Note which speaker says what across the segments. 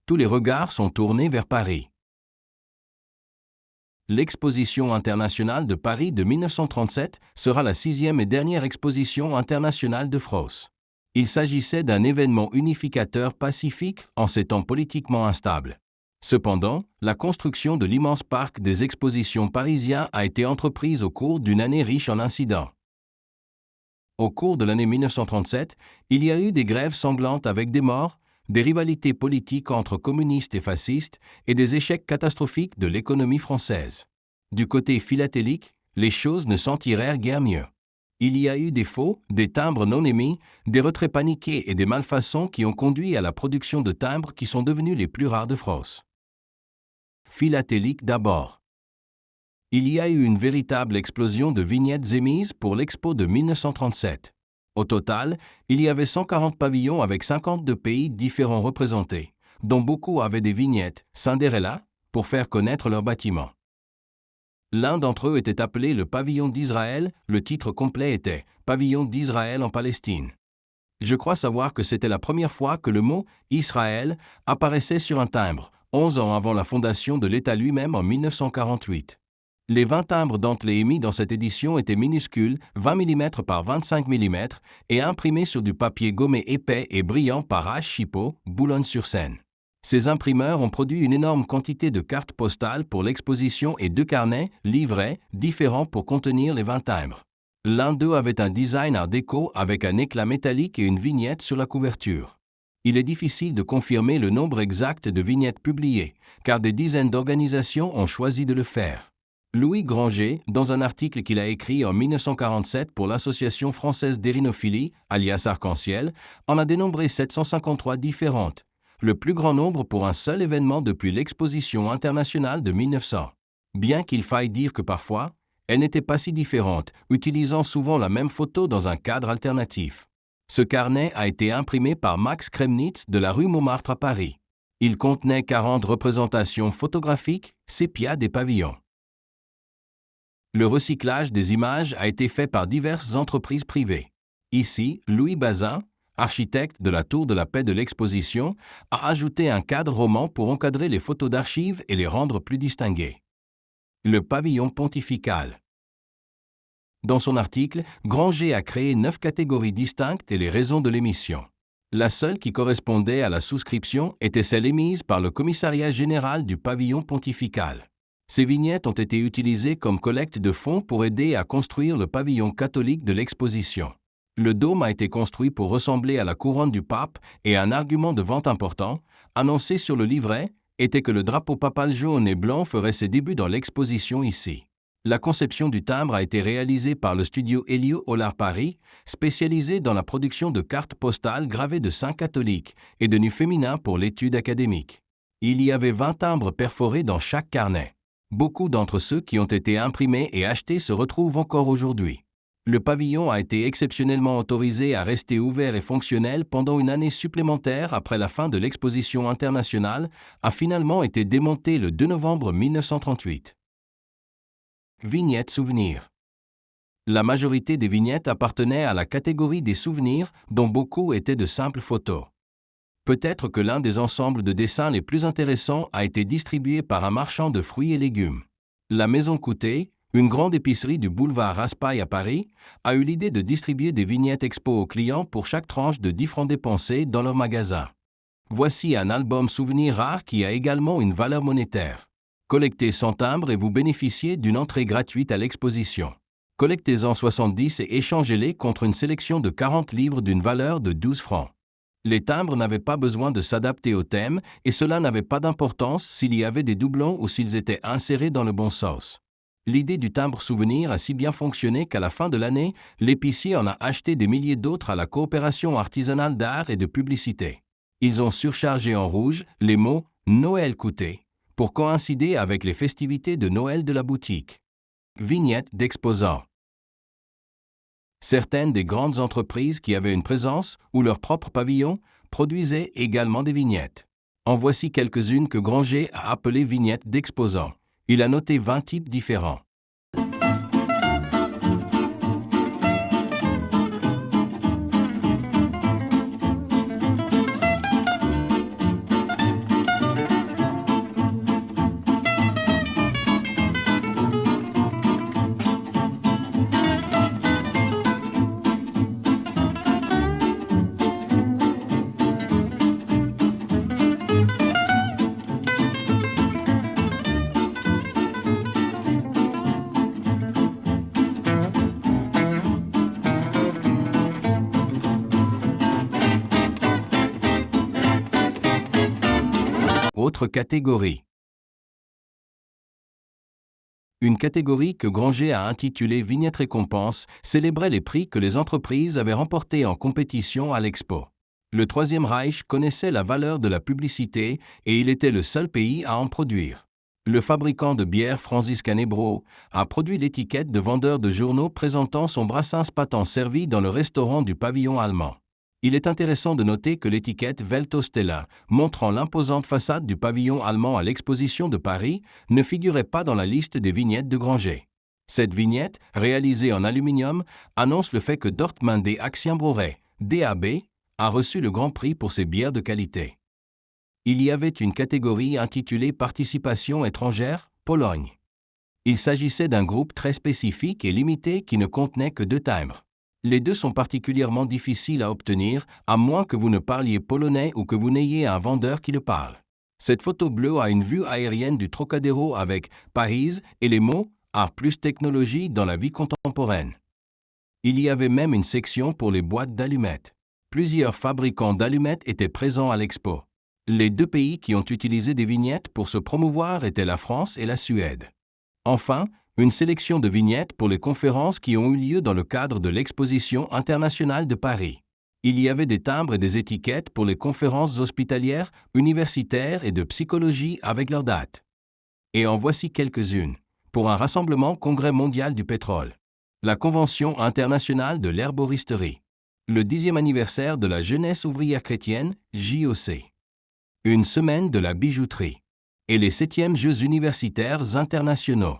Speaker 1: Tous les regards sont tournés vers Paris. L'Exposition internationale de Paris de 1937 sera la 6e et dernière exposition internationale de France. Il s'agissait d'un événement unificateur pacifique en ces temps politiquement instables. Cependant, la construction de l'immense parc des expositions parisiens a été entreprise au cours d'une année riche en incidents. Au cours de l'année 1937, il y a eu des grèves sanglantes avec des morts, des rivalités politiques entre communistes et fascistes et des échecs catastrophiques de l'économie française. Du côté philatélique, les choses ne s'en tirèrent guère mieux. Il y a eu des faux, des timbres non émis, des retraits paniqués et des malfaçons qui ont conduit à la production de timbres qui sont devenus les plus rares de France. Philatélique d'abord. Il y a eu une véritable explosion de vignettes émises pour l'Expo de 1937. Au total, il y avait 140 pavillons avec 52 pays différents représentés, dont beaucoup avaient des vignettes Cinderella pour faire connaître leur bâtiment. L'un d'entre eux était appelé le pavillon d'Israël, le titre complet était « Pavillon d'Israël en Palestine ». Je crois savoir que c'était la première fois que le mot « Israël » apparaissait sur un timbre, 11 ans avant la fondation de l'État lui-même en 1948. Les 20 timbres dentelés émis dans cette édition étaient minuscules, 20 mm par 25 mm, et imprimés sur du papier gommé épais et brillant par H. Chipot, Boulogne-sur-Seine. Ces imprimeurs ont produit une énorme quantité de cartes postales pour l'exposition et 2 carnets, livrets, différents pour contenir les 20 timbres. L'un d'eux avait un design art déco avec un éclat métallique et une vignette sur la couverture. Il est difficile de confirmer le nombre exact de vignettes publiées, car des dizaines d'organisations ont choisi de le faire. Louis Granger, dans un article qu'il a écrit en 1947 pour l'Association française d'érinophilie, alias Arc-en-Ciel, en a dénombré 753 différentes, le plus grand nombre pour un seul événement depuis l'Exposition internationale de 1900. Bien qu'il faille dire que parfois, elles n'étaient pas si différentes, utilisant souvent la même photo dans un cadre alternatif. Ce carnet a été imprimé par Max Kremnitz de la rue Montmartre à Paris. Il contenait 40 représentations photographiques, sépia des pavillons. Le recyclage des images a été fait par diverses entreprises privées. Ici, Louis Bazin, architecte de la Tour de la Paix de l'Exposition, a ajouté un cadre roman pour encadrer les photos d'archives et les rendre plus distinguées. Le pavillon pontifical. Dans son article, Granger a créé 9 catégories distinctes et les raisons de l'émission. La seule qui correspondait à la souscription était celle émise par le Commissariat général du pavillon pontifical. Ces vignettes ont été utilisées comme collecte de fonds pour aider à construire le pavillon catholique de l'exposition. Le dôme a été construit pour ressembler à la couronne du pape et un argument de vente important, annoncé sur le livret, était que le drapeau papal jaune et blanc ferait ses débuts dans l'exposition ici. La conception du timbre a été réalisée par le studio Elio Hollard Paris, spécialisé dans la production de cartes postales gravées de saints catholiques et de nus féminins pour l'étude académique. Il y avait 20 timbres perforés dans chaque carnet. Beaucoup d'entre ceux qui ont été imprimés et achetés se retrouvent encore aujourd'hui. Le pavillon a été exceptionnellement autorisé à rester ouvert et fonctionnel pendant une année supplémentaire après la fin de l'exposition internationale, a finalement été démonté le 2 novembre 1938. Vignettes souvenirs. La majorité des vignettes appartenaient à la catégorie des souvenirs, dont beaucoup étaient de simples photos. Peut-être que l'un des ensembles de dessins les plus intéressants a été distribué par un marchand de fruits et légumes. La Maison Coutet, une grande épicerie du boulevard Raspail à Paris, a eu l'idée de distribuer des vignettes expo aux clients pour chaque tranche de 10 francs dépensés dans leur magasin. Voici un album souvenir rare qui a également une valeur monétaire. Collectez 100 timbres et vous bénéficiez d'une entrée gratuite à l'exposition. Collectez-en 70 et échangez-les contre une sélection de 40 livres d'une valeur de 12 francs. Les timbres n'avaient pas besoin de s'adapter au thème et cela n'avait pas d'importance s'il y avait des doublons ou s'ils étaient insérés dans le bon sens. L'idée du timbre souvenir a si bien fonctionné qu'à la fin de l'année, l'épicier en a acheté des milliers d'autres à la coopération artisanale d'art et de publicité. Ils ont surchargé en rouge les mots « Noël Coutet » pour coïncider avec les festivités de Noël de la boutique. Vignettes d'exposants. Certaines des grandes entreprises qui avaient une présence ou leur propre pavillon produisaient également des vignettes. En voici quelques-unes que Granger a appelées vignettes d'exposants. Il a noté 20 types différents. Autre catégorie. Une catégorie que Granger a intitulée Vignette récompense célébrait les prix que les entreprises avaient remportés en compétition à l'Expo. Le Troisième Reich connaissait la valeur de la publicité et il était le seul pays à en produire. Le fabricant de bière Francis Canebro a produit l'étiquette de vendeur de journaux présentant son brassin spatant servi dans le restaurant du pavillon allemand. Il est intéressant de noter que l'étiquette Weltaussteller, montrant l'imposante façade du pavillon allemand à l'exposition de Paris, ne figurait pas dans la liste des vignettes de Granger. Cette vignette, réalisée en aluminium, annonce le fait que Dortmunder Aktienbrauerei, DAB, a reçu le Grand Prix pour ses bières de qualité. Il y avait une catégorie intitulée Participation étrangère, Pologne. Il s'agissait d'un groupe très spécifique et limité qui ne contenait que 2 timbres. Les 2 sont particulièrement difficiles à obtenir, à moins que vous ne parliez polonais ou que vous n'ayez un vendeur qui le parle. Cette photo bleue a une vue aérienne du Trocadéro avec Paris et les mots « Art plus technologie dans la vie contemporaine ». Il y avait même une section pour les boîtes d'allumettes. Plusieurs fabricants d'allumettes étaient présents à l'expo. Les 2 pays qui ont utilisé des vignettes pour se promouvoir étaient la France et la Suède. Enfin, une sélection de vignettes pour les conférences qui ont eu lieu dans le cadre de l'Exposition internationale de Paris. Il y avait des timbres et des étiquettes pour les conférences hospitalières, universitaires et de psychologie avec leurs dates. Et en voici quelques-unes. Pour un rassemblement Congrès mondial du pétrole. La Convention internationale de l'herboristerie. Le 10e anniversaire de la jeunesse ouvrière chrétienne, JOC. Une semaine de la bijouterie. Et les 7e Jeux universitaires internationaux.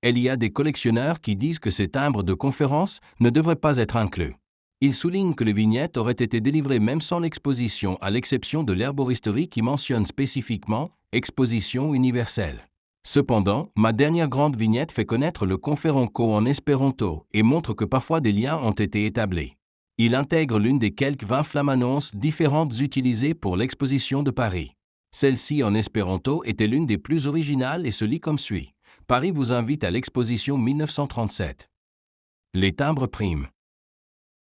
Speaker 1: Il y a des collectionneurs qui disent que ces timbres de conférences ne devraient pas être inclus. Ils soulignent que les vignettes auraient été délivrées même sans l'exposition, à l'exception de l'herboristerie qui mentionne spécifiquement « Exposition universelle ». Cependant, ma dernière grande vignette fait connaître le conférenco en espéranto et montre que parfois des liens ont été établis. Il intègre l'une des quelques 20 flamannonces différentes utilisées pour l'exposition de Paris. Celle-ci en espéranto était l'une des plus originales et se lit comme suit. Paris vous invite à l'exposition 1937. Les timbres prime.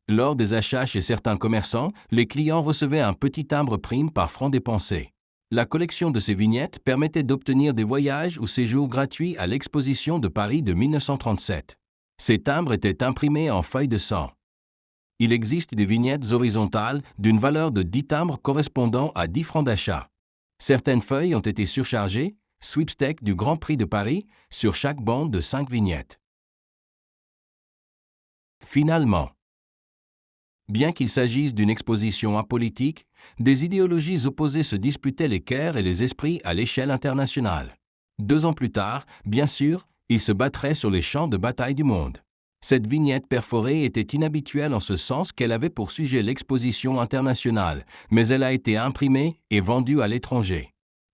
Speaker 1: Lors des achats chez certains commerçants, les clients recevaient un petit timbre prime par franc dépensé. La collection de ces vignettes permettait d'obtenir des voyages ou séjours gratuits à l'exposition de Paris de 1937. Ces timbres étaient imprimés en feuilles de sang. Il existe des vignettes horizontales d'une valeur de 10 timbres correspondant à 10 francs d'achat. Certaines feuilles ont été surchargées, sweepstake du Grand Prix de Paris, sur chaque bande de 5 vignettes. Finalement, bien qu'il s'agisse d'une exposition apolitique, des idéologies opposées se disputaient les cœurs et les esprits à l'échelle internationale. 2 ans plus tard, bien sûr, ils se battraient sur les champs de bataille du monde. Cette vignette perforée était inhabituelle en ce sens qu'elle avait pour sujet l'exposition internationale, mais elle a été imprimée et vendue à l'étranger.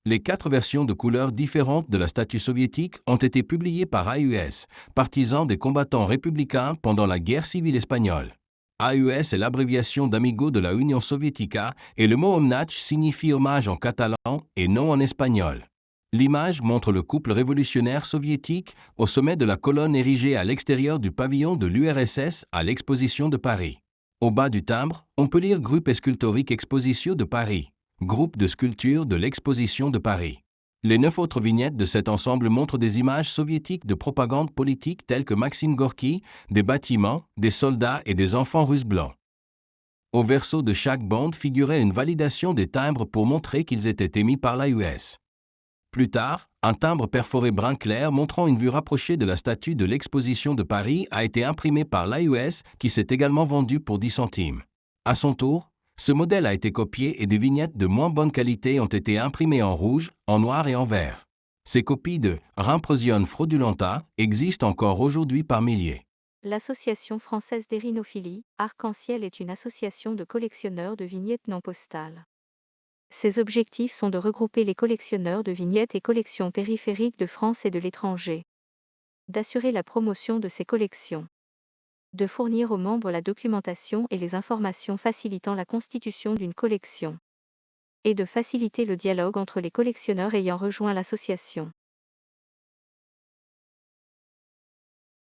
Speaker 1: Les 4 versions de couleurs différentes de la statue soviétique ont été publiées par AUS, partisan des combattants républicains pendant la guerre civile espagnole. AUS est l'abréviation d'Amigo de la Union Soviética et le mot Omnach signifie hommage en catalan et non en espagnol. L'image montre le couple révolutionnaire soviétique au sommet de la colonne érigée à l'extérieur du pavillon de l'URSS à l'exposition de Paris. Au bas du timbre, on peut lire Gruppe Sculptorique Exposition de Paris, groupe de sculpture de l'exposition de Paris. Les 9 autres vignettes de cet ensemble montrent des images soviétiques de propagande politique telles que Maxime Gorky, des bâtiments, des soldats et des enfants russes blancs. Au verso de chaque bande figurait une validation des timbres pour montrer qu'ils étaient émis par l'AUS. Plus tard, un timbre perforé brun clair montrant une vue rapprochée de la statue de l'exposition de Paris a été imprimé par l'AUS qui s'est également vendu pour 10 centimes. À son tour, ce modèle a été copié et des vignettes de moins bonne qualité ont été imprimées en rouge, en noir et en vert. Ces copies de Rymprosione fraudulenta existent encore aujourd'hui par milliers.
Speaker 2: L'Association française d'érinophilie, Arc-en-Ciel est une association de collectionneurs de vignettes non postales. Ses objectifs sont de regrouper les collectionneurs de vignettes et collections périphériques de France et de l'étranger, d'assurer la promotion de ces collections, de fournir aux membres la documentation et les informations facilitant la constitution d'une collection, et de faciliter le dialogue entre les collectionneurs ayant rejoint l'association.